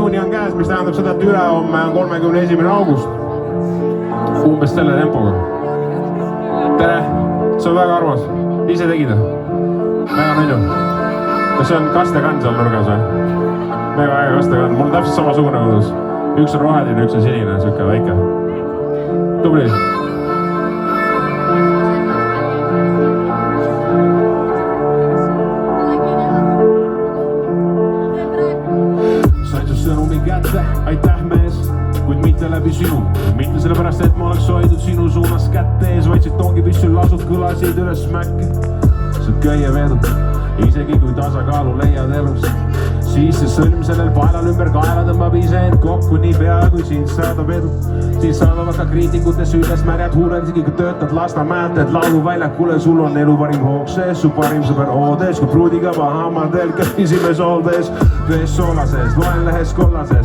juuni on käes, mis tähendab seda, et ülehomme on 31. august. Umbes selle tempoga. Tere, see on väga armas. Ise tegid? Väga nalju. Kas see on kastekann seal nurgas või? Väga äge kastekann. Mul on täpselt samasugune kodus. Üks on roheline, üks on sinine, siuke väike. Tubli. Sain su sõnumi kätte, aitäh mees, kuid mitte läbi sinu. Mitte sellepärast, et ma oleks hoidnud sinu suunas kätte ees, vaid siit ongi püssul lasud kõlasid üles mäkke. See on köie veedud, isegi kui tasakaalu leiad elus. Siis see sõlm sellel paelal ümber kaela tõmbab iseend kokku nii pea, kui sind saadab edu. Siis saadavad ka kriitikute süüdes märjad huuled, isegi kui töötad Lasnamäelt, et lauluväljakule sul on elu parim hoog sees, su parim sõber oodes, kui pruudiga Bahamadel käisime soolvees, vees soolases, loen lehes kollases.